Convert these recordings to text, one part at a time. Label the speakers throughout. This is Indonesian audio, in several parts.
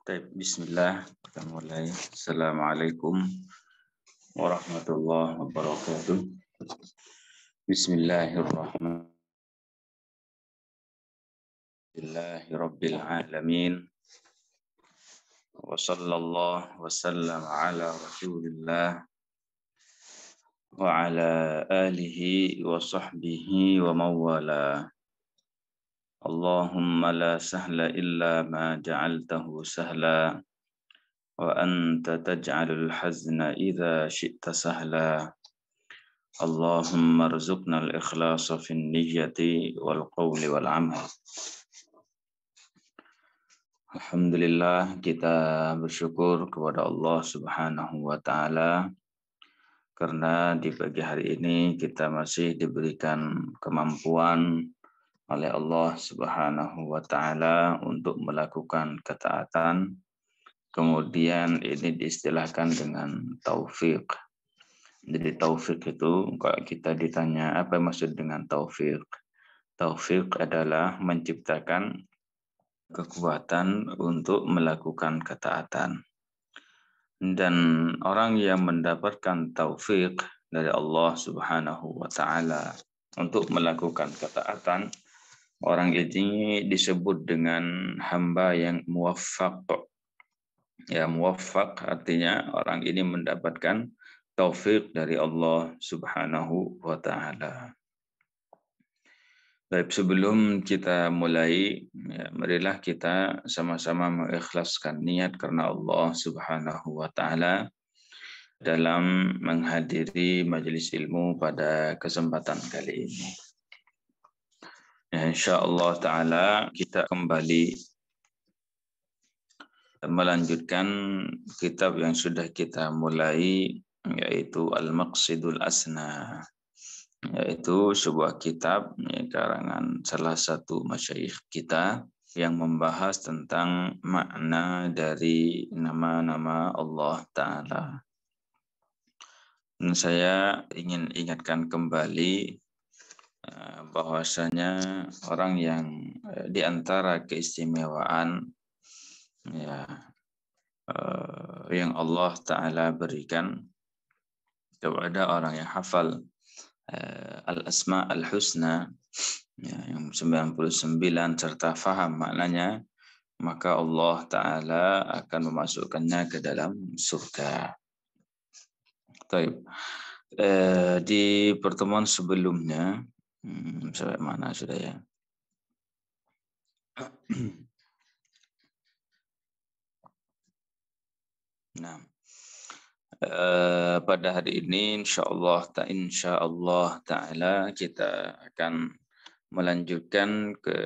Speaker 1: Baik, bismillah. Kita mulai. Assalamualaikum warahmatullahi wabarakatuh. Bismillahirrahmanirrahim. Rabbil alamin. Wa sallallahu wa sallam ala Rasulillah wa ala alihi wa sahbihi wa mawala. Allahumma la sahla illa ma ja'altahu sahla wa anta taj'alul hazna idza syi'ta sahla. Allahumma rzuqna al-ikhlasa fin niyyati wal qawli wal amal. Alhamdulillah, kita bersyukur kepada Allah Subhanahu wa taala karena di pagi hari ini kita masih diberikan kemampuan oleh Allah Subhanahu wa taala untuk melakukan ketaatan. Kemudian ini diistilahkan dengan taufik. Jadi taufik itu kalau kita ditanya apa maksud dengan taufik? Taufik adalah menciptakan kekuatan untuk melakukan ketaatan. Dan orang yang mendapatkan taufik dari Allah Subhanahu wa taala untuk melakukan ketaatan, orang ini disebut dengan hamba yang muwaffaq. Ya, muwaffaq artinya orang ini mendapatkan taufik dari Allah Subhanahu wa taala. Baik, sebelum kita mulai, ya, marilah kita sama-sama mengikhlaskan niat karena Allah Subhanahu wa taala dalam menghadiri majelis ilmu pada kesempatan kali ini. Ya, insyaallah taala kita kembali melanjutkan kitab yang sudah kita mulai, yaitu Al-Maqsidul Asna, yaitu sebuah kitab karangan salah satu masyayikh kita yang membahas tentang makna dari nama-nama Allah Ta'ala. Dan saya ingin ingatkan kembali bahwasanya orang yang di antara keistimewaan yang Allah Ta'ala berikan kepada orang yang hafal Al-Asma Al-Husna, yang 99 serta faham maknanya, maka Allah Ta'ala akan memasukkannya ke dalam surga. Baik. Di pertemuan sebelumnya, sampai mana sudah ya? Nah, pada hari ini insyaallah taala kita akan melanjutkan ke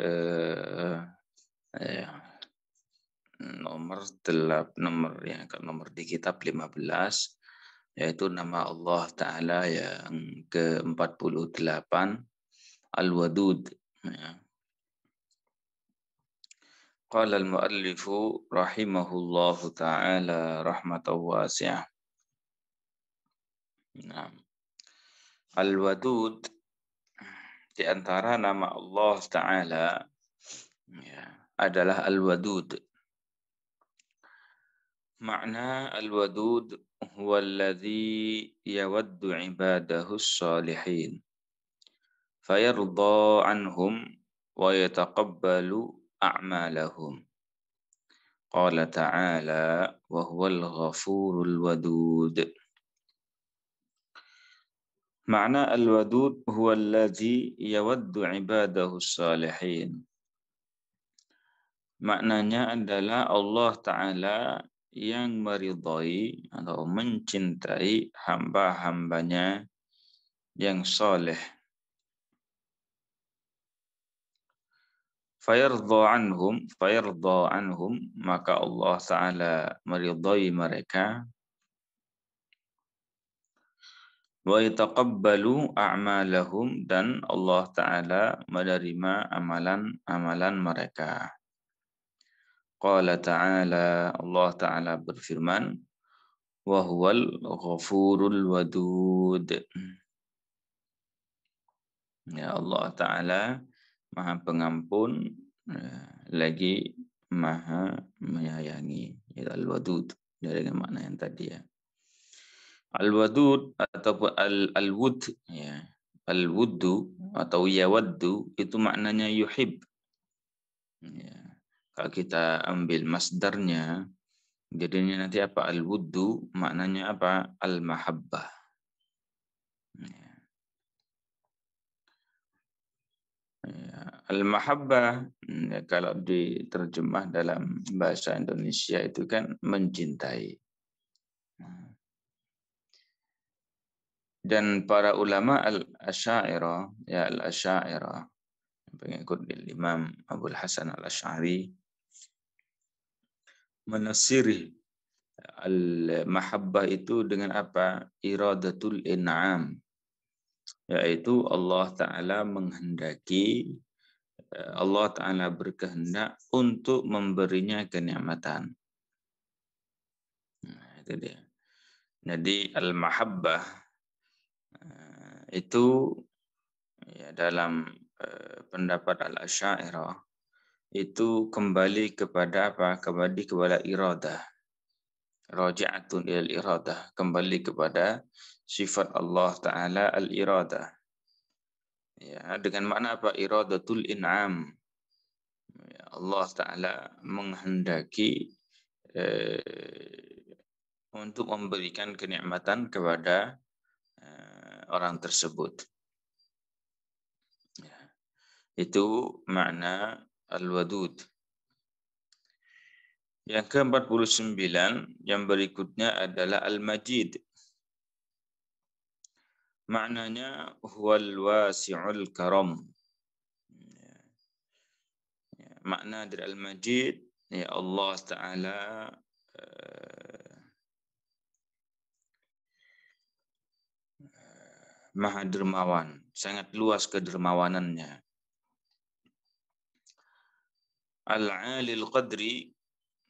Speaker 1: nomor di kitab 15, yaitu nama Allah Ta'ala yang ke-48, Al-Wadud. Qala al-muallifu rahimahullahu ta'ala rahmatan wasi'ah. Nah, Al-Wadud di antara nama Allah Ta'ala adalah Al-Wadud. Makna Al-Wadud huwa alladhi yawaddu ibadahu as-salihin fayarda anhum wa yataqabbalu a'malahum. Qala ta'ala wa huwal ghafurul wadud. Makna Al-Wadud huwa alladhi yawaddu ibadahu as-salihin. Maknanya adalah Allah Ta'ala yang meridai atau mencintai hamba-hambanya yang saleh. Fayarda anhum, maka Allah Ta'ala meridai mereka. Wa yataqabbalu a'malahum, dan Allah Ta'ala menerima amalan-amalan mereka. Qala ta'ala, Allah Ta'ala berfirman, wa huwal ghafurul wadud. Ya, Allah Ta'ala Maha Pengampun lagi maha menyayangi. Ya, Al-Wadud dengan makna yang tadi ya. Al-Wadud ataupun Al-Wud ya. Al-Wuddu atau yawaddu itu maknanya yuhib. Ya. Kalau kita ambil masdarnya, jadinya nanti apa? Al-Wuddu maknanya apa? Al-Mahabbah. Ya. Ya. Al-Mahabbah ya, kalau diterjemah dalam bahasa Indonesia itu kan mencintai. Dan para ulama al-Asy'ariyah, ya al-Asy'ariyah, pengikut Imam Abul Hasan al-Asy'ari, menafsiri al-mahabbah itu dengan apa? Iradatul in'am, yaitu Allah Ta'ala menghendaki, Allah Ta'ala berkehendak untuk memberinya kenikmatan. Nah, itu dia. Jadi al-mahabbah itu ya, dalam pendapat al-Asy'ariyah itu kembali kepada apa? Kembali kepada iradah. Raji'atun ilal iradah. Kembali kepada sifat Allah Ta'ala al-iradah. Ya, dengan makna apa? Iradatul in'am. Ya, Allah Ta'ala menghendaki untuk memberikan kenikmatan kepada orang tersebut. Ya. Itu makna al-wadud. Yang ke-49 yang berikutnya adalah al-majid. Maknanya huwal wasi'ul karam. Ya, makna dari al-majid ya Allah Ta'ala maha dermawan, sangat luas kedermawanannya. Al-alil qadri,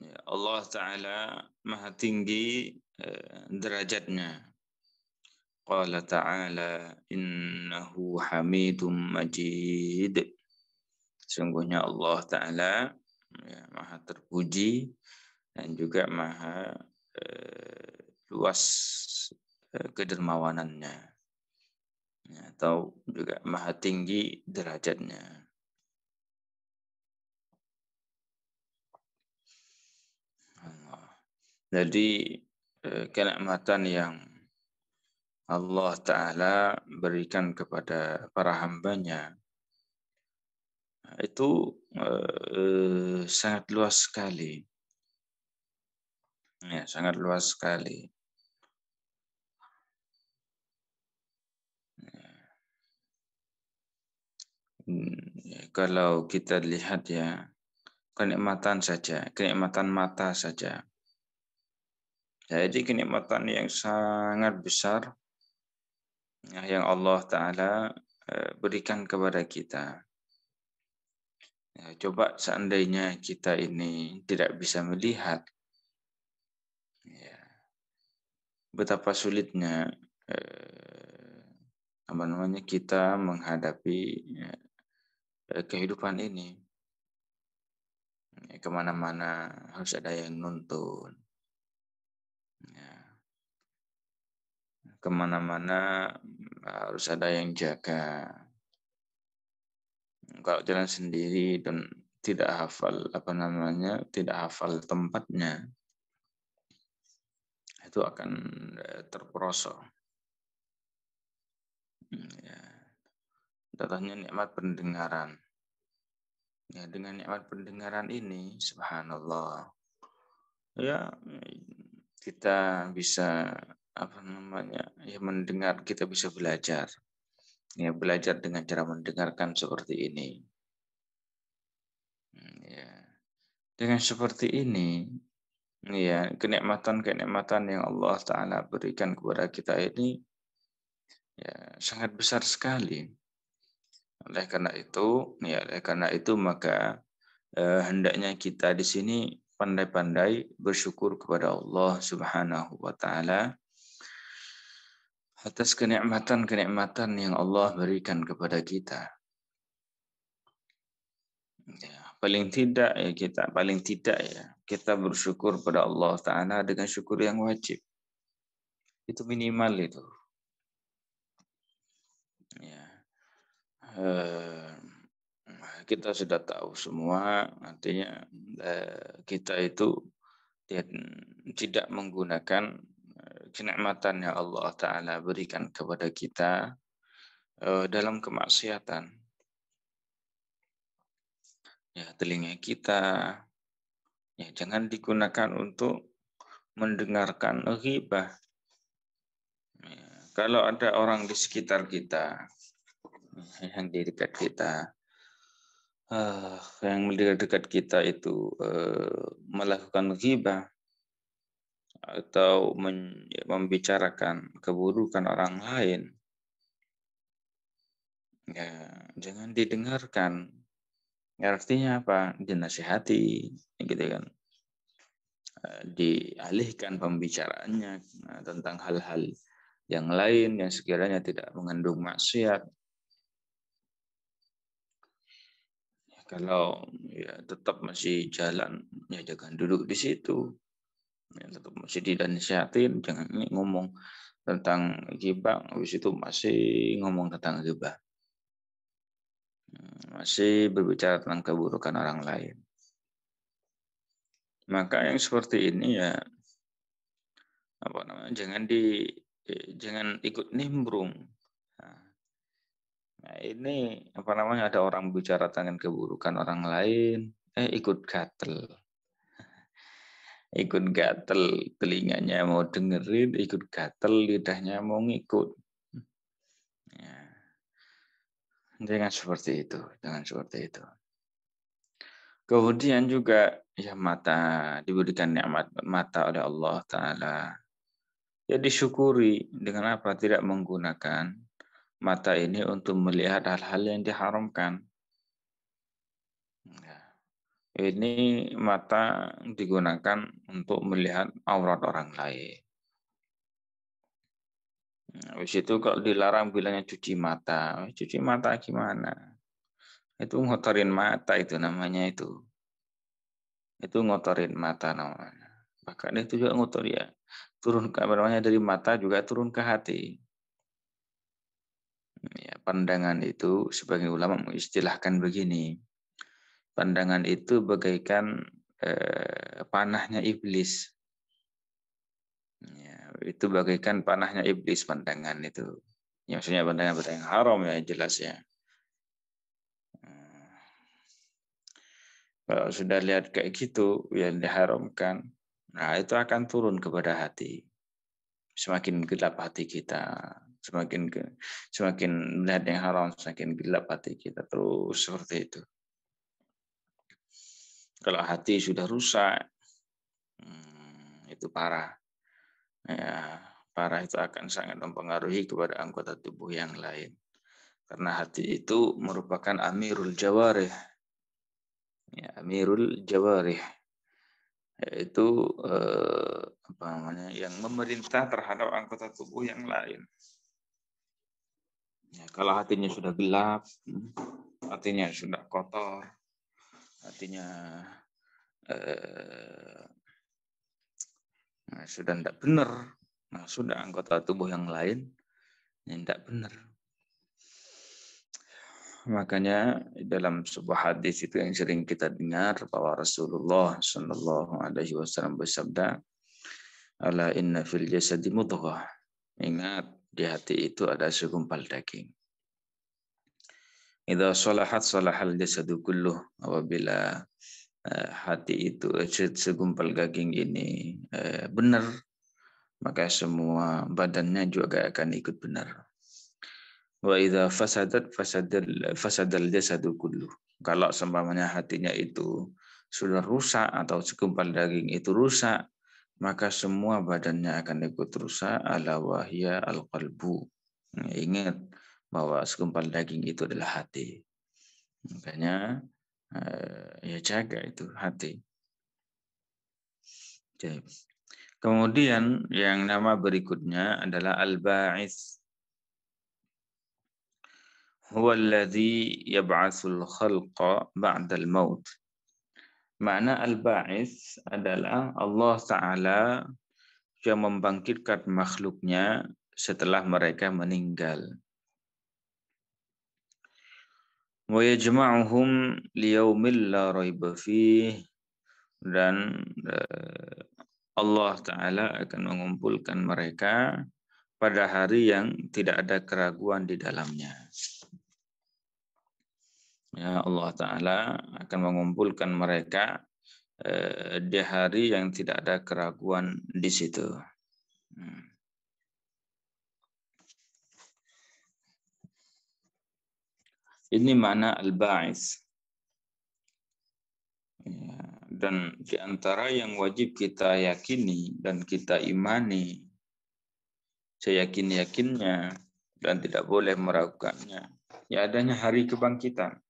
Speaker 1: ya Allah Ta'ala maha tinggi derajatnya. Qala ta'ala innahu hamidum majid. Sungguhnya Allah Ta'ala ya, maha terpuji dan juga maha luas kedermawanannya. Ya, atau juga maha tinggi derajatnya. Allah. Jadi kenikmatan yang Allah Ta'ala berikan kepada para hambanya itu sangat luas sekali. Ya, sangat luas sekali. Ya, kalau kita lihat ya, kenikmatan saja, kenikmatan mata saja. Jadi kenikmatan yang sangat besar yang Allah Ta'ala berikan kepada kita. Ya, coba seandainya kita ini tidak bisa melihat, ya, betapa sulitnya kita menghadapi kehidupan ini. Ya, kemana-mana harus ada yang nuntun. Ya, kemana-mana harus ada yang jaga. Kalau jalan sendiri dan tidak hafal tidak hafal tempatnya, itu akan terperosok. Ya. Contohnya nikmat pendengaran. Ya, dengan nikmat pendengaran ini, subhanallah, ya kita bisa ya mendengar, kita bisa belajar. Ya, belajar dengan cara mendengarkan seperti ini. Ya. Dengan seperti ini, ya kenikmatan-kenikmatan yang Allah Ta'ala berikan kepada kita ini ya sangat besar sekali. Oleh karena itu maka hendaknya kita di sini pandai-pandai bersyukur kepada Allah Subhanahu wa Ta'ala atas kenikmatan-kenikmatan yang Allah berikan kepada kita. Ya, paling tidak ya kita bersyukur pada Allah Ta'ala dengan syukur yang wajib. Itu minimal itu. Ya. Kita sudah tahu semua, artinya kita itu tidak menggunakan kenikmatan yang Allah Ta'ala berikan kepada kita dalam kemaksiatan. Ya, telinga kita ya jangan digunakan untuk mendengarkan ghibah. Ya, kalau ada orang di sekitar kita, yang di dekat kita, yang di dekat kita itu melakukan ghibah atau membicarakan keburukan orang lain, ya jangan didengarkan. Artinya apa? Dinasihati, gitu kan? Dialihkan pembicaraannya tentang hal-hal yang lain yang sekiranya tidak mengandung maksiat. Ya, kalau ya tetap masih jalan, ya jangan duduk di situ. Ya, tetap masih dinasihatin, jangan ngomong tentang ghibah, habis itu masih ngomong tentang ghibah. Masih berbicara tentang keburukan orang lain. Maka yang seperti ini ya jangan ikut nimbrung. Nah, ini ada orang bicara tentang keburukan orang lain, ikut gatel. Ikut gatel, telinganya mau dengerin, ikut gatel, lidahnya mau ngikut. Ya. Jangan seperti itu, jangan seperti itu. Kemudian juga ya mata, diberikan nikmat mata oleh Allah Ta'ala. Ya disyukuri dengan apa? Tidak menggunakan mata ini untuk melihat hal-hal yang diharamkan. Ya. Ini mata digunakan untuk melihat aurat orang lain. Habis itu kalau dilarang bilangnya cuci mata gimana? Itu ngotorin mata itu namanya itu. Itu ngotorin mata namanya. Bahkan itu juga ngotor ya. Turun ke dari mata juga turun ke hati. Ya, pandangan itu sebagai ulama mengistilahkan begini. Pandangan itu bagaikan panahnya iblis. Ya, itu bagaikan panahnya iblis pandangan itu. Ya, maksudnya pandangan yang haram ya jelas ya. Kalau sudah lihat kayak gitu yang diharamkan, nah itu akan turun kepada hati. Semakin gelap hati kita, semakin melihat yang haram, semakin gelap hati kita, terus seperti itu. Kalau hati sudah rusak, itu parah. Ya, parah itu akan sangat mempengaruhi kepada anggota tubuh yang lain. Karena hati itu merupakan amirul jawarih. Ya, amirul jawarih. Yaitu yang memerintah terhadap anggota tubuh yang lain. Ya, kalau hatinya sudah gelap, hatinya sudah kotor, hatinya sudah tidak benar, nah sudah anggota tubuh yang lain yang tidak benar. Makanya dalam sebuah hadis itu yang sering kita dengar bahwa Rasulullah Shallallahu Alaihi Wasallam bersabda, "Ala inna fil jasadi mudghah." Ingat, di hati itu ada segumpal daging. Idza salahat salahal jasadu kulluh. Apabila hati itu segumpal daging ini benar, maka semua badannya juga akan ikut benar. Wa idza fasadal jasadu kulluh. Kalau seumpamanya hatinya itu sudah rusak atau segumpal daging itu rusak, maka semua badannya akan ikut rusak. Ala wahya al-qalbu. Ingat bahwa segumpal daging itu adalah hati. Makanya ya jaga itu hati. Jadi, kemudian yang nama berikutnya adalah al-ba'its. Huwa alladhi yab'atsul khalqa ba'dal maut. Makna al-ba'its adalah Allah Ta'ala yang membangkitkan makhluknya setelah mereka meninggal. Wa yajma'uhum liyaumil la raiba fih, dan Allah Ta'ala akan mengumpulkan mereka pada hari yang tidak ada keraguan di dalamnya. Ya, Allah Ta'ala akan mengumpulkan mereka di hari yang tidak ada keraguan di situ. Ini makna al-ba'its. Ya, dan di antara yang wajib kita yakini dan kita imani seyakin-yakinnya dan tidak boleh meragukannya, ya adanya hari kebangkitan.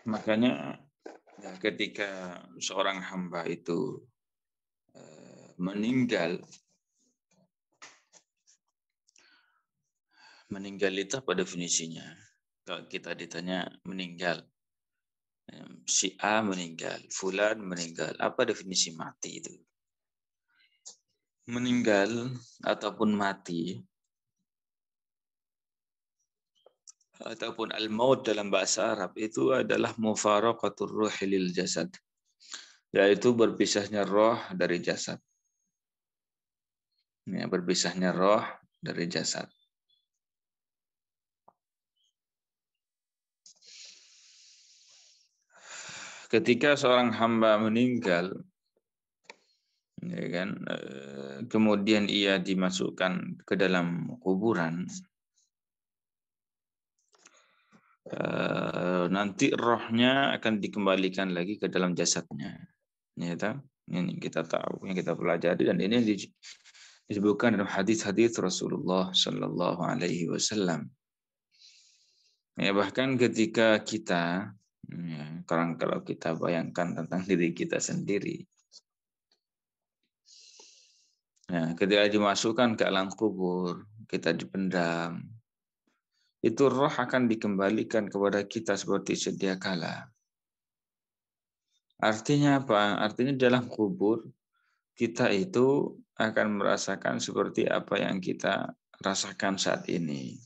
Speaker 1: Makanya ya, ketika seorang hamba itu meninggal itu apa definisinya? Kalau kita ditanya meninggal, si A meninggal, fulan meninggal, apa definisi mati itu? Meninggal ataupun mati ataupun al-maut dalam bahasa Arab itu adalah mufaraqatur ruhi lil jasad, yaitu berpisahnya roh dari jasad. Ya, berpisahnya roh dari jasad. Ketika seorang hamba meninggal, ya kan, kemudian ia dimasukkan ke dalam kuburan, nanti rohnya akan dikembalikan lagi ke dalam jasadnya. Ya, ini kita tahu, yang kita pelajari, dan ini disebutkan dalam hadis-hadis Rasulullah Sallallahu Alaihi Wasallam. Ya, bahkan ketika kita, ya, kalau kita bayangkan tentang diri kita sendiri, ya, ketika dimasukkan ke alam kubur, kita dipendam, itu roh akan dikembalikan kepada kita seperti sedia kala. Artinya apa? Artinya dalam kubur kita itu akan merasakan seperti apa yang kita rasakan saat ini.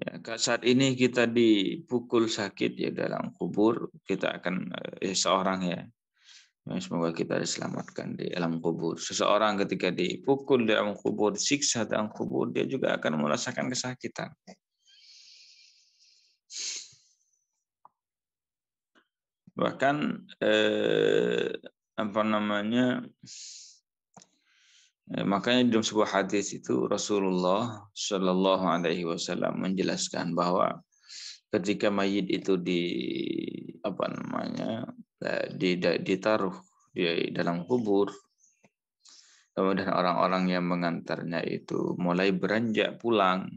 Speaker 1: Ya, saat ini kita dipukul sakit ya dalam kubur, kita akan seorang ya, semoga kita diselamatkan di alam kubur. Seseorang ketika dipukul di alam kubur, siksa dalam kubur, dia juga akan merasakan kesakitan. Bahkan makanya dalam sebuah hadis itu Rasulullah Shallallahu Alaihi Wasallam menjelaskan bahwa ketika mayit itu ditaruh di dalam kubur, kemudian orang-orang yang mengantarnya itu mulai beranjak pulang,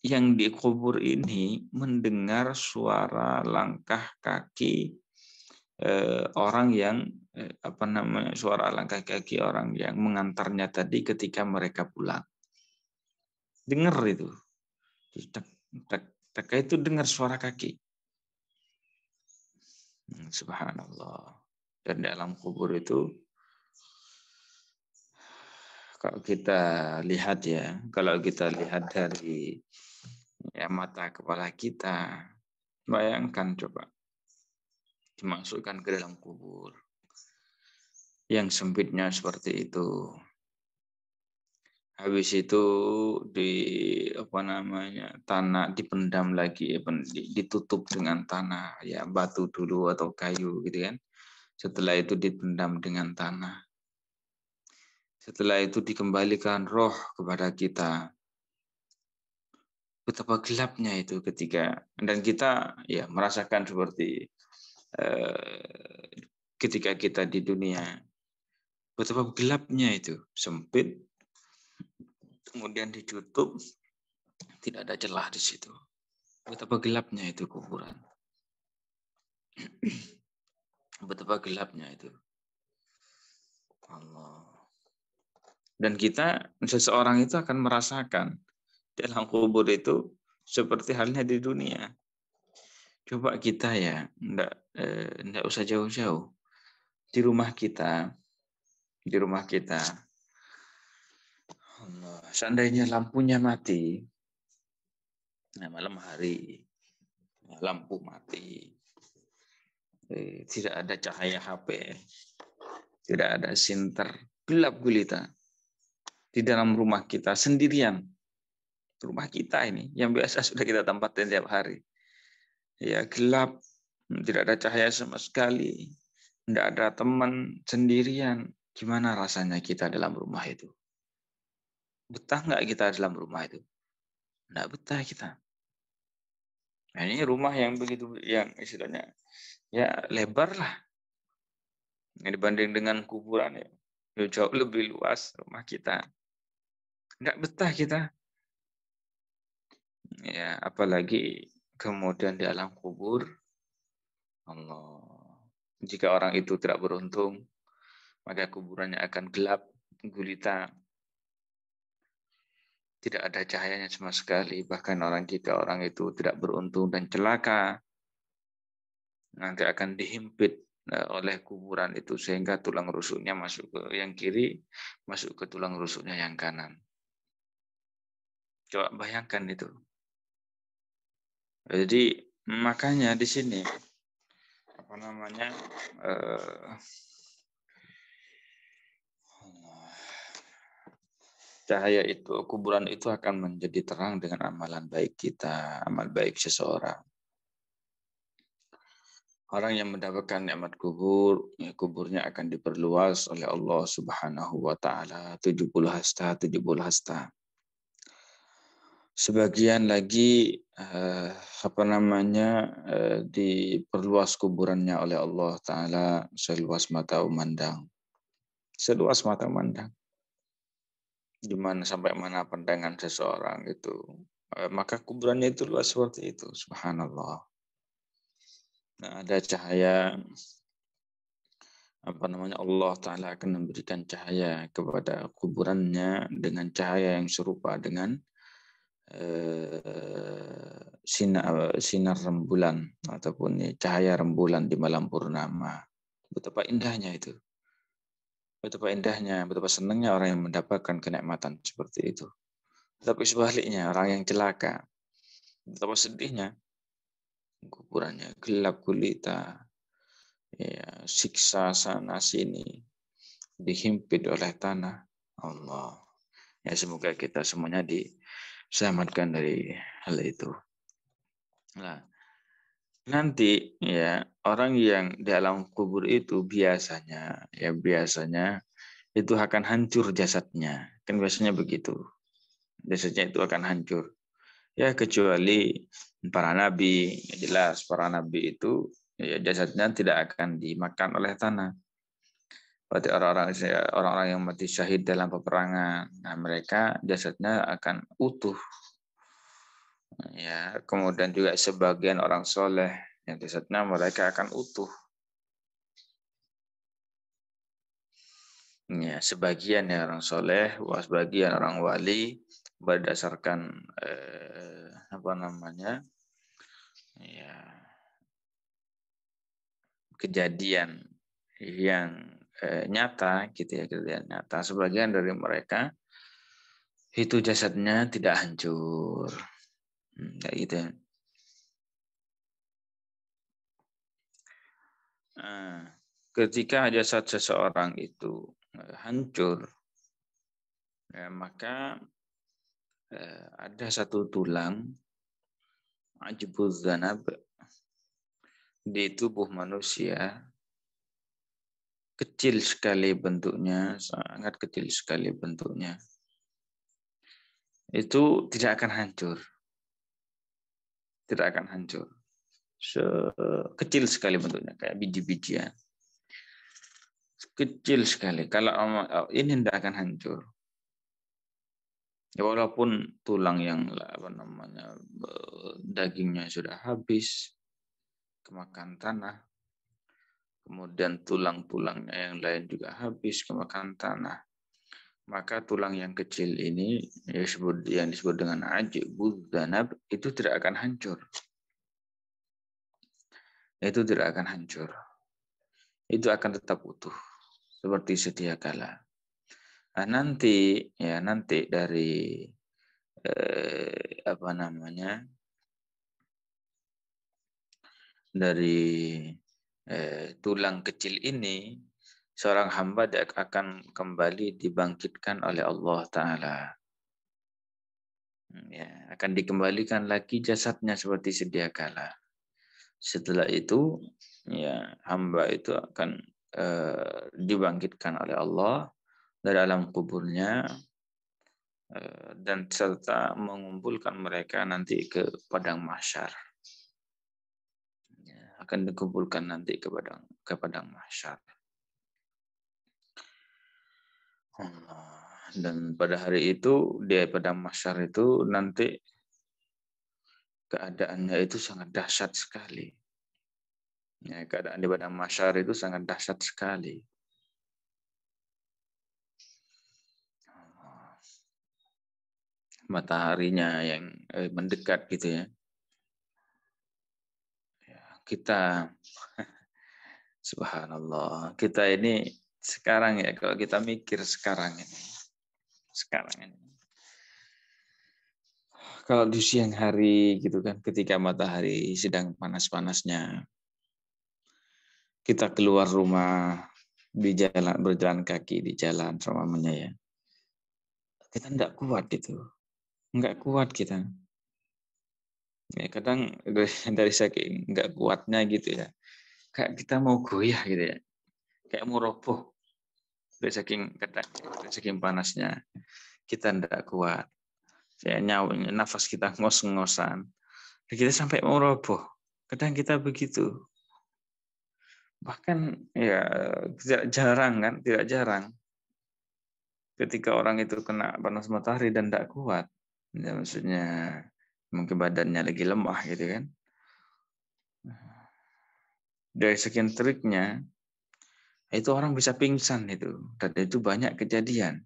Speaker 1: yang di kubur ini mendengar suara langkah kaki orang yang suara langkah kaki orang yang mengantarnya tadi ketika mereka pulang. Dengar itu, itu dengar suara kaki. Subhanallah. Dan dalam kubur itu, kalau kita lihat dari mata kepala kita, bayangkan coba dimasukkan ke dalam kubur yang sempitnya seperti itu. Habis itu tanah dipendam lagi, ditutup dengan tanah, ya batu dulu atau kayu gitu kan. Setelah itu dipendam dengan tanah. Setelah itu dikembalikan roh kepada kita. Betapa gelapnya itu dan kita ya merasakan seperti ketika kita di dunia. Betapa gelapnya itu, sempit, kemudian ditutup, tidak ada celah di situ. Betapa gelapnya itu kuburan. Betapa gelapnya itu. Allah. Dan seseorang itu akan merasakan dalam kubur itu seperti halnya di dunia. Coba kita ya, enggak usah jauh-jauh. Di rumah kita, Allah, seandainya lampunya mati, malam hari, lampu mati, tidak ada cahaya HP, tidak ada sinter, gelap gulita di dalam rumah kita sendirian. Rumah kita ini yang biasa sudah kita tempatin tiap hari. Ya gelap, tidak ada cahaya sama sekali, tidak ada teman, sendirian. Gimana rasanya kita dalam rumah itu? Betah nggak kita dalam rumah itu? Nggak betah kita. Nah, ini rumah yang begitu, yang istilahnya ya lebar lah. Dibanding dengan kuburan ya jauh lebih luas rumah kita. Nggak betah kita. Ya, apalagi kemudian di alam kubur, Allah. Jika orang itu tidak beruntung, maka kuburannya akan gelap, gulita, tidak ada cahayanya sama sekali. Bahkan jika orang itu tidak beruntung dan celaka, nanti akan dihimpit oleh kuburan itu sehingga tulang rusuknya masuk ke yang kiri, masuk ke tulang rusuknya yang kanan. Coba bayangkan itu. Jadi makanya di sini apa namanya cahaya itu, kuburan itu akan menjadi terang dengan amalan baik kita, amal baik seseorang. Orang yang mendapatkan nikmat kubur, ya, kuburnya akan diperluas oleh Allah Subhanahu wa taala 70 hasta, 70 hasta. Sebagian lagi diperluas kuburannya oleh Allah taala seluas mata memandang. Seluas mata memandang. Di mana sampai mana pandangan seseorang itu. Maka kuburannya itu luas seperti itu, subhanallah. Nah, ada cahaya Allah Ta'ala akan memberikan cahaya kepada kuburannya dengan cahaya yang serupa dengan sinar rembulan ataupun cahaya rembulan di malam purnama. Betapa indahnya itu. Betapa indahnya, betapa senangnya orang yang mendapatkan kenikmatan seperti itu. Tapi sebaliknya, orang yang celaka, betapa sedihnya. Kuburannya gelap gulita, ya, siksa sana sini, dihimpit oleh tanah. Allah. Ya, semoga kita semuanya diselamatkan dari hal itu. Nah, nanti ya orang yang di alam kubur itu biasanya itu akan hancur jasadnya. Kan biasanya begitu. Jasadnya itu akan hancur. Ya kecuali para nabi, jelas para nabi itu ya, jasadnya tidak akan dimakan oleh tanah. Berarti orang-orang yang mati syahid dalam peperangan, nah mereka jasadnya akan utuh. Ya, kemudian juga sebagian orang soleh yang jasadnya mereka akan utuh. Ya, sebagian ya orang soleh, sebagian orang wali berdasarkan ya kejadian yang nyata gitu ya, kejadian nyata. Sebagian dari mereka itu jasadnya tidak hancur, kayak gitu ya. Nah, ketika jasad seseorang itu hancur, ya, maka ada satu tulang ajbuz zanab di tubuh manusia, kecil sekali bentuknya, sangat kecil sekali bentuknya. Itu tidak akan hancur. Tidak akan hancur. Kecil sekali bentuknya, kayak biji-bijian. Kecil sekali. Kalau ini tidak akan hancur. Ya, walaupun tulang yang dagingnya sudah habis, kemakan tanah, kemudian tulang-tulangnya yang lain juga habis kemakan tanah. maka tulang yang kecil ini yang disebut dengan ajibud dzanab itu tidak akan hancur. Itu tidak akan hancur. Itu akan tetap utuh seperti sedia kala. Nah, nanti dari apa namanya? Dari tulang kecil ini seorang hamba akan kembali dibangkitkan oleh Allah Ta'ala. Ya, akan dikembalikan lagi jasadnya seperti sedia kala. Setelah itu, ya hamba itu akan dibangkitkan oleh Allah dari alam kuburnya dan serta mengumpulkan mereka nanti ke padang mahsyar. Ya, akan dikumpulkan nanti ke padang mahsyar. Dan pada hari itu di padang mahsyar itu nanti keadaannya itu sangat dahsyat sekali. Ya, keadaan di padang mahsyar itu sangat dahsyat sekali. Mataharinya yang mendekat gitu ya. Kita subhanallah, kita ini sekarang ya kalau kita mikir sekarang ini. Kalau di siang hari gitu kan, ketika matahari sedang panas-panasnya, kita keluar rumah di jalan, berjalan kaki di jalan semuanya ya. Kita enggak kuat itu. Enggak kuat kita. Ya, kadang dari saking enggak kuatnya gitu ya. Kayak kita mau goyah gitu ya. Kayak mau roboh. Dari saking panasnya kita enggak kuat. Kayak nafas kita ngos-ngosan. Kita sampai mau roboh. Kadang kita begitu. Bahkan ya tidak jarang ketika orang itu kena panas matahari dan tidak kuat. Ya, maksudnya mungkin badannya lagi lemah gitu kan. Dari sekian triknya itu orang bisa pingsan itu, dan itu banyak kejadian.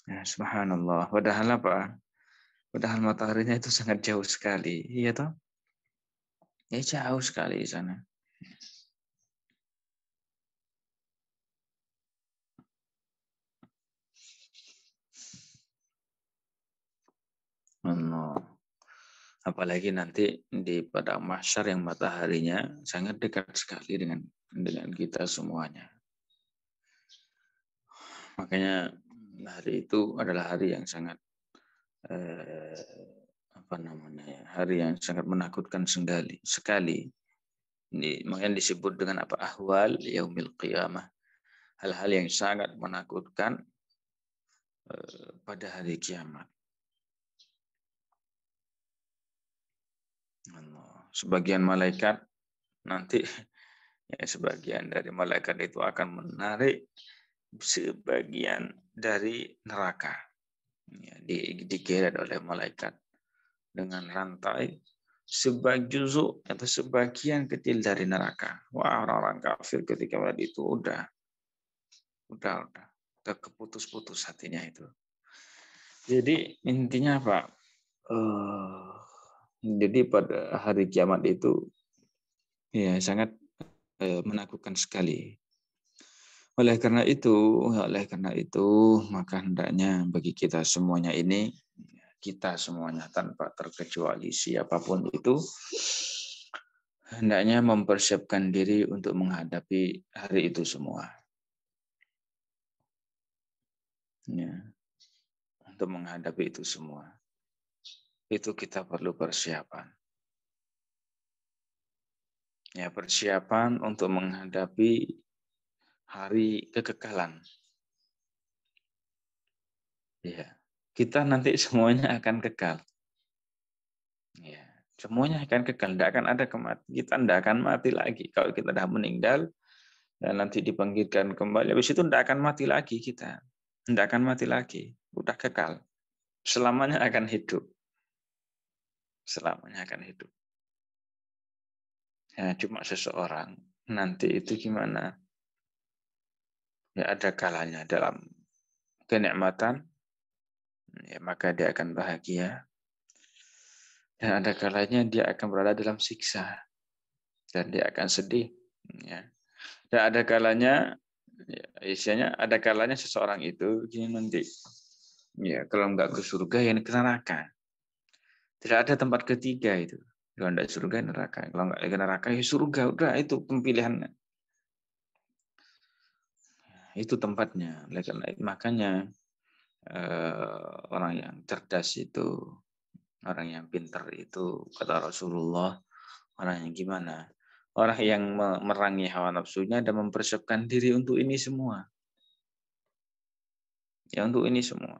Speaker 1: Ya, subhanallah. Padahal apa? Padahal mataharinya itu sangat jauh sekali. Iya toh? Ya jauh sekali di sana. Allah. Apalagi nanti di padang mahsyar yang mataharinya sangat dekat sekali dengan kita semuanya. Makanya hari itu adalah hari yang sangat apa namanya ya, hari yang sangat menakutkan sekali. Ini makanya disebut dengan apa, ahwal yaumil qiyamah, hal-hal yang sangat menakutkan pada hari kiamat. Sebagian malaikat nanti ya, sebagian dari malaikat itu akan menarik sebagian dari neraka, ya, digeret oleh malaikat dengan rantai juzuk atau sebagian kecil dari neraka. Wah, orang-orang kafir ketika itu udah keputus-putus hatinya itu. Jadi intinya apa? Jadi pada hari kiamat itu ya sangat menakutkan sekali. Oleh karena itu, maka hendaknya bagi kita semuanya ini, kita semuanya tanpa terkecuali siapapun itu, hendaknya mempersiapkan diri untuk menghadapi hari itu semua. Ya, untuk menghadapi itu semua. Itu kita perlu persiapan. Ya, persiapan untuk menghadapi hari kekekalan. Ya, kita nanti semuanya akan kekal. Ya, semuanya akan kekal, tidak akan ada kematian. Kita tidak akan mati lagi. Kalau kita sudah meninggal dan nanti dibangkitkan kembali, habis itu tidak akan mati lagi kita. Tidak akan mati lagi, udah kekal. Selamanya akan hidup. Selamanya akan hidup. Ya, cuma seseorang nanti itu gimana? Ya, ada kalanya dalam kenikmatan, ya, maka dia akan bahagia. Dan ada kalanya dia akan berada dalam siksa dan dia akan sedih. Ya. Dan ada kalanya, ya, isinya ada kalanya seseorang itu gini nanti, ya kalau nggak ke surga ya ke neraka. Tidak ada tempat ketiga itu. Kalau tidak surga neraka, kalau nggak ke neraka ya surga. Udah itu pilihannya. Itu tempatnya. Makanya orang yang cerdas itu, orang yang pintar itu, kata Rasulullah, orang yang gimana? Orang yang merangi hawa nafsunya dan mempersiapkan diri untuk ini semua. Ya, untuk ini semua.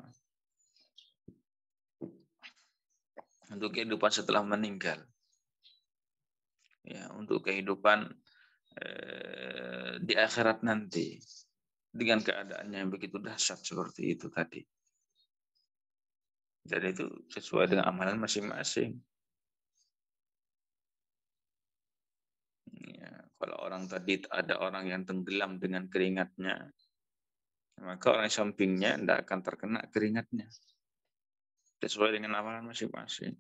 Speaker 1: Untuk kehidupan setelah meninggal. Ya, untuk kehidupan di akhirat nanti. Dengan keadaannya yang begitu dahsyat seperti itu tadi. Jadi itu sesuai dengan amalan masing-masing. Ya, kalau orang tadi ada orang yang tenggelam dengan keringatnya, maka orang sampingnya tidak akan terkena keringatnya. Sesuai dengan amalan masing-masing.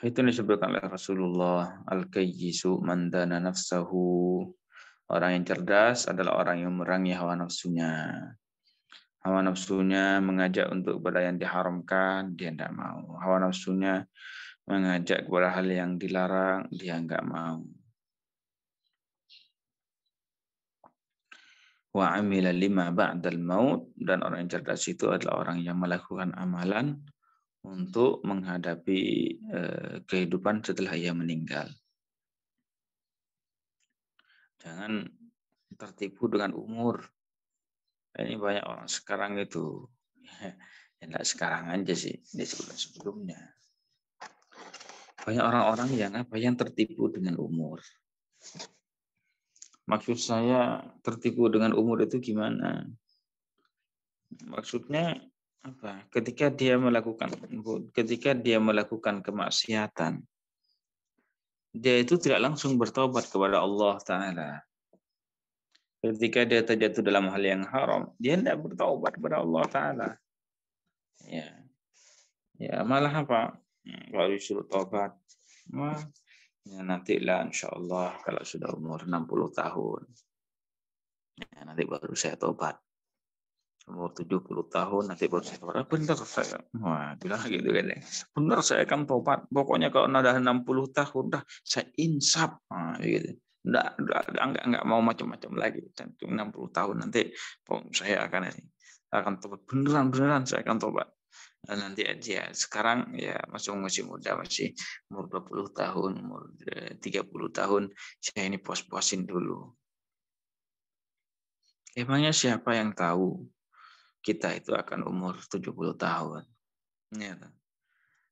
Speaker 1: Itu disebutkan oleh Rasulullah, al-kayyisu man dana nafsahu. Orang yang cerdas adalah orang yang memerangi hawa nafsunya. Hawa nafsunya mengajak untuk kepada yang diharamkan, dia tidak mau. Hawa nafsunya mengajak kepada hal yang dilarang, dia enggak mau. Wa amila lima ba'dal maut, dan orang yang cerdas itu adalah orang yang melakukan amalan untuk menghadapi kehidupan setelah ia meninggal. Jangan tertipu dengan umur. Ini banyak orang sekarang itu, ya enggak sekarang aja sih, ini sebelumnya. Banyak orang-orang yang tertipu dengan umur. Maksud saya tertipu dengan umur itu gimana? Maksudnya apa? Ketika dia melakukan kemaksiatan, dia itu tidak langsung bertobat kepada Allah Ta'ala. Ketika dia terjatuh dalam hal yang haram, dia tidak bertobat kepada Allah Ta'ala. Ya, malah apa? Kalau disuruh tobat, ya nantilah insya Allah kalau sudah umur 60 tahun. Ya, nanti baru saya tobat. Umur 70 tahun nanti baru saya tobat. Benar saya. Wah, bilang gitu kan ya. Benar saya akan tobat. Pokoknya kalau udah 60 tahun dah saya insaf. Nah, gitu. Enggak mau macam-macam lagi. 60 tahun nanti saya akan tobat. Beneran saya akan tobat. Nanti aja. Sekarang ya masih muda, masih umur 20 tahun, umur 30 tahun. Saya ini puas-puasin dulu. Emangnya siapa yang tahu kita itu akan umur 70 tahun? Ya.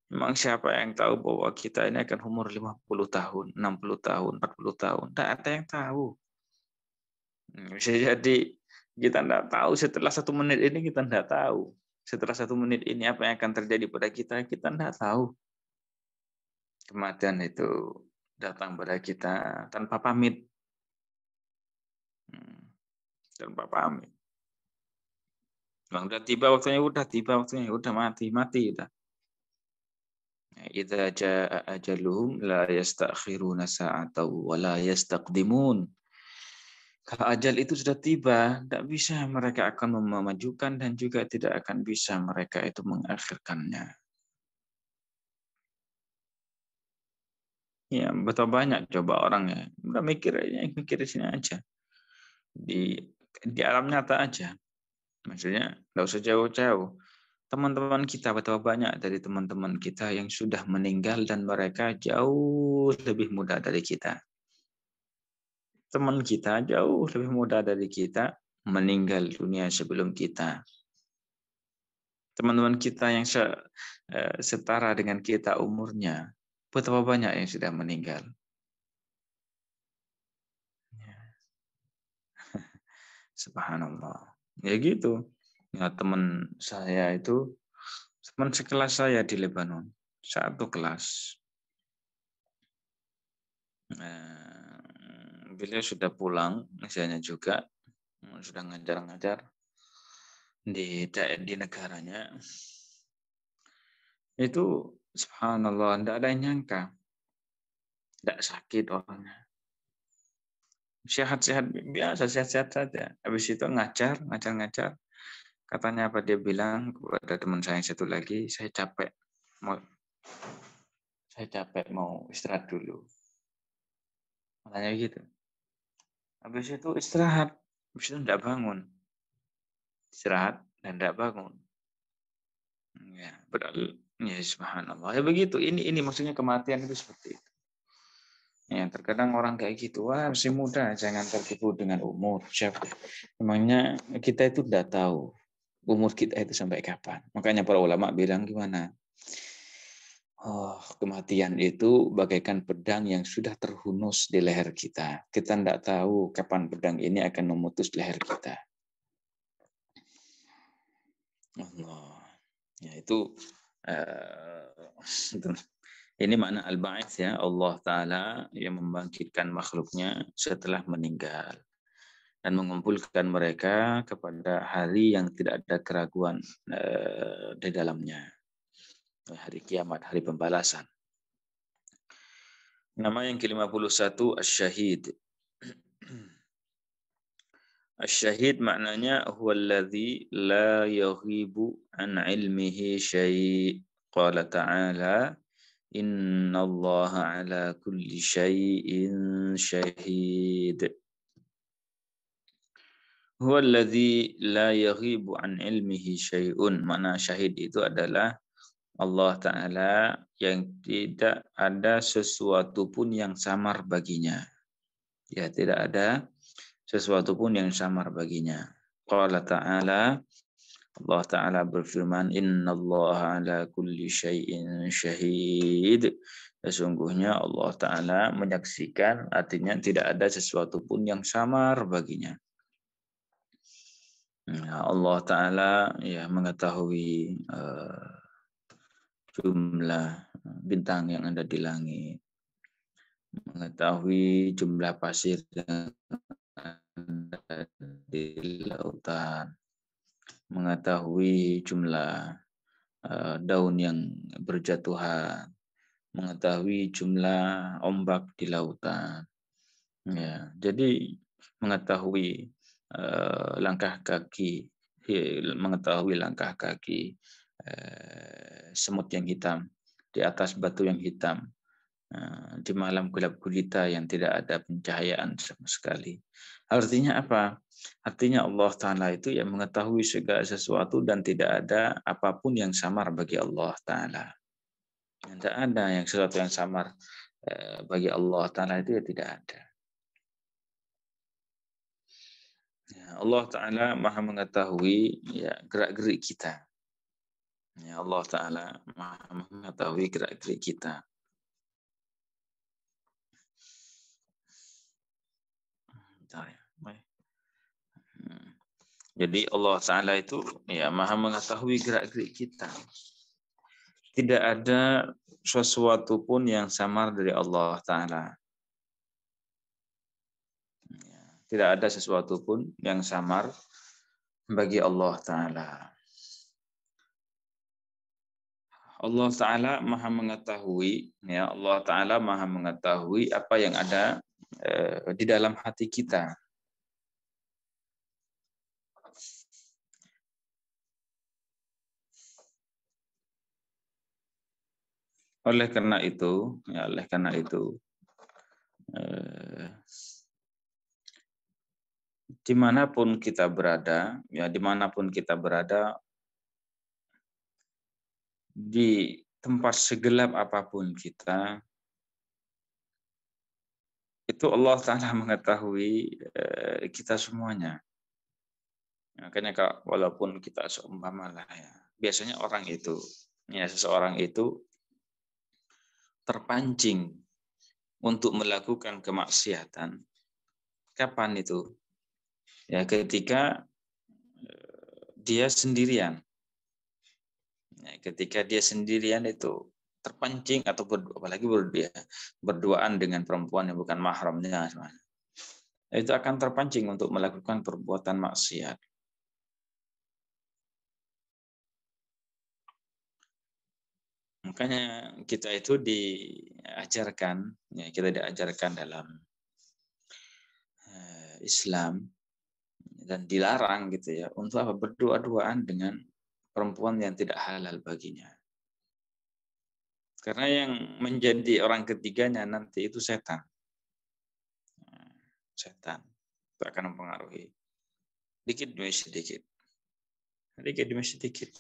Speaker 1: Memang siapa yang tahu bahwa kita ini akan umur 50 tahun, 60 tahun, 40 tahun? Tidak ada yang tahu. Bisa jadi kita tidak tahu setelah 1 menit ini kita tidak tahu. Setelah 1 menit ini apa yang akan terjadi pada kita tidak tahu. Kematian itu datang pada kita tanpa pamit. Tanpa pamit. Udah tiba waktunya, udah mati udah. Idza jaa ajaluhum la yastakhiruna sa'atan wa la yastaqdimun. Kalau ajal itu sudah tiba, tidak bisa mereka akan memajukan dan juga tidak akan bisa mereka itu mengakhirkannya. Ya, betul banyak coba orang ya. Udah mikir di sini aja. Di alam nyata aja. Maksudnya nggak usah jauh-jauh. Teman-teman kita, betapa banyak dari teman-teman kita yang sudah meninggal dan mereka jauh lebih muda dari kita. Teman kita jauh lebih muda dari kita meninggal dunia sebelum kita. Teman-teman kita yang setara dengan kita umurnya, betapa banyak yang sudah meninggal. Subhanallah. Ya gitu. Ya, teman saya itu, teman sekelas saya di Lebanon, satu kelas. beliau sudah pulang, misalnya juga sudah ngajar-ngajar di negaranya. Itu subhanallah, tidak ada yang nyangka, tidak sakit orangnya, sehat-sehat biasa, sehat-sehat saja. Habis itu ngajar. Katanya apa, dia bilang kepada teman saya yang satu lagi, saya capek mau istirahat dulu. Katanya gitu. Habis itu istirahat, habis itu tidak bangun. Istirahat dan tidak bangun. Ya, berarti ya subhanallah. Ya begitu. Ini maksudnya kematian itu seperti itu. Ya, terkadang orang kayak gitu, wah masih muda, jangan tertipu dengan umur. Memangnya kita itu tidak tahu umur kita itu sampai kapan. Makanya para ulama bilang gimana? Oh, kematian itu bagaikan pedang yang sudah terhunus di leher kita. Kita tidak tahu kapan pedang ini akan memutus leher kita. Allah. Ya itu ini makna al-ba'its ya, Allah Ta'ala yang membangkitkan makhluknya setelah meninggal dan mengumpulkan mereka kepada hari yang tidak ada keraguan di dalamnya, hari kiamat, hari pembalasan. Nama yang ke-51 Asy-Syahid. Asy-Syahid maknanya huwallazi la yaghibu an ilmihi syai'. Qala ta'ala innallaha ala kulli syai'in syahid. Huwallazi la yaghibu an ilmihi syai'un. Makna syahid itu adalah Allah Ta'ala yang tidak ada sesuatu pun yang samar baginya. Ya, tidak ada sesuatu pun yang samar baginya. Qala Ta'ala, Allah Ta'ala berfirman, innallaha ala kulli syai'in syahid. Sesungguhnya Allah Ta'ala menyaksikan, artinya tidak ada sesuatu pun yang samar baginya. Allah Ta'ala ya mengetahui jumlah bintang yang ada di langit, mengetahui jumlah pasir yang ada di lautan, mengetahui jumlah daun yang berjatuhan, mengetahui jumlah ombak di lautan. Ya, jadi mengetahui langkah kaki semut yang hitam di atas batu yang hitam, di malam gelap gulita yang tidak ada pencahayaan sama sekali. Artinya apa? Artinya Allah Ta'ala itu yang mengetahui segala sesuatu dan tidak ada apapun yang samar bagi Allah Ta'ala. Tidak ada yang sesuatu yang samar bagi Allah Ta'ala, itu ya tidak ada. Ya, Allah Ta'ala maha mengetahui ya, gerak-gerik kita. Ya, Allah Ta'ala maha mengetahui gerak-gerik kita. Jadi Allah Ta'ala itu ya maha mengetahui gerak-gerik kita. Tidak ada sesuatu pun yang samar dari Allah Ta'ala. Tidak ada sesuatu pun yang samar bagi Allah Ta'ala. Allah Ta'ala maha mengetahui, ya Allah Ta'ala maha mengetahui apa yang ada di dalam hati kita. Oleh karena itu, dimanapun kita berada, di tempat segelap apapun kita, itu Allah Ta'ala mengetahui kita semuanya. Makanya walaupun kita seumpama lah ya, biasanya seseorang itu terpancing untuk melakukan kemaksiatan. Kapan itu? Ya, ketika dia sendirian. Ya, ketika dia sendirian itu terpancing atau apalagi berduaan dengan perempuan yang bukan mahramnya. itu akan terpancing untuk melakukan perbuatan maksiat. Makanya kita itu diajarkan, ya kita diajarkan dalam Islam dan dilarang gitu ya untuk apa, berdua-duaan dengan perempuan yang tidak halal baginya. Karena yang menjadi orang ketiganya nanti itu setan. Setan itu akan mempengaruhi. Dikit demi sedikit. Dikit demi sedikit.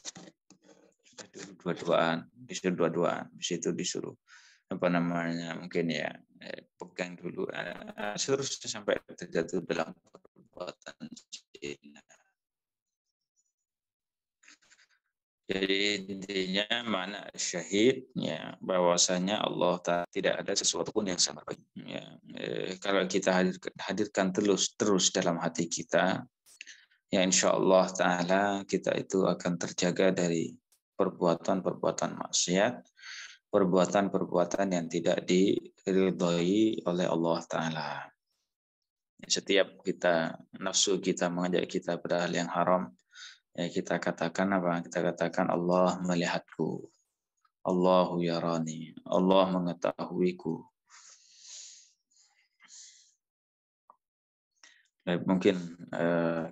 Speaker 1: Dua-duaan, disuruh dua-duaan, habis itu disuruh apa namanya, mungkin ya pegang dulu, seterusnya sampai terjatuh dalam perbuatan zina. Jadi intinya mana syahid ya, bahwasanya Allah tidak ada sesuatu pun yang sama ya. Kalau kita hadirkan terus dalam hati kita, ya insya Allah Ta'ala kita itu akan terjaga dari perbuatan-perbuatan maksiat, perbuatan-perbuatan yang tidak diridhoi oleh Allah Ta'ala. Setiap kita, nafsu kita mengajak kita pada hal yang haram, ya kita katakan apa? Kita katakan Allah melihatku, Allahu yarani, Allah mengetahuiku. Baik, mungkin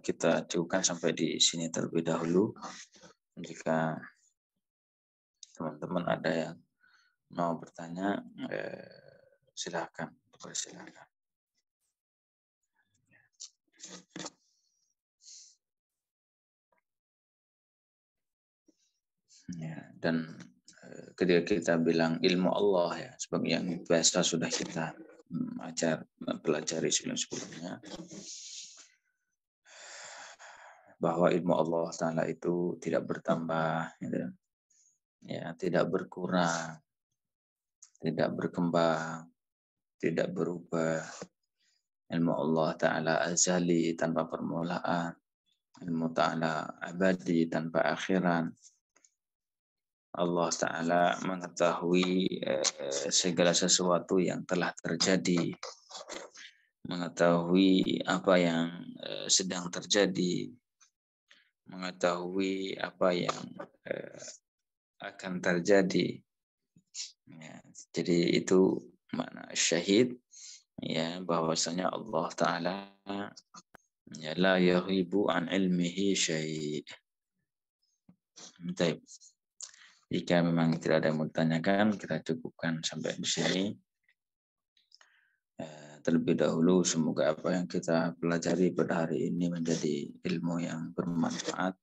Speaker 1: kita cukupkan sampai di sini terlebih dahulu. Jika teman-teman ada yang mau bertanya, silakan, persilakan. Ya, dan ketika kita bilang ilmu Allah ya, sebagai yang biasa sudah kita pelajari sebelum-sebelumnya, bahwa ilmu Allah Ta'ala itu tidak bertambah, gitu. Ya, tidak berkurang, tidak berkembang, tidak berubah. Ilmu Allah Ta'ala azali tanpa permulaan, ilmu Ta'ala abadi tanpa akhiran. Allah Ta'ala mengetahui segala sesuatu yang telah terjadi, mengetahui apa yang sedang terjadi, mengetahui apa yang akan terjadi. Ya, jadi itu makna syahid, ya, bahwasanya Allah Ta'ala ya la yaghibu an ilmihi syai'. Baik. Jika memang tidak ada yang mau ditanyakan, kita cukupkan sampai di sini. Terlebih dahulu, semoga apa yang kita pelajari pada hari ini menjadi ilmu yang bermanfaat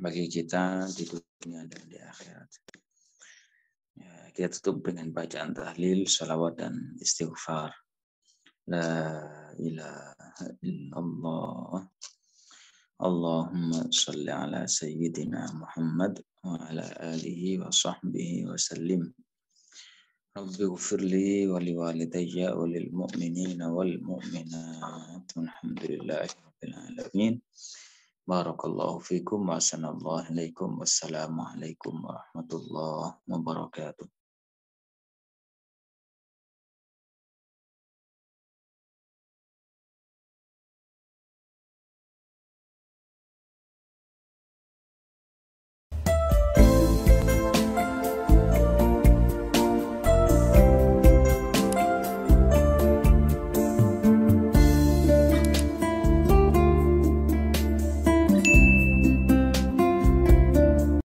Speaker 1: bagi kita di dunia dan di akhirat. Ya, kita tutup dengan bacaan tahlil, salawat dan istighfar. La ilaha illallah. Allahumma salli ala sayyidina Muhammad wa ala alihi wa sahbihi wa sallim. Rabbi ighfir li wa liwalidayya wa lil mu'minina wal mu'minat. Alhamdulillahi rabbil alamin. Barakallahu fikum wa sanallahu alaikum. Wassalamu alaikum warahmatullahi wabarakatuh.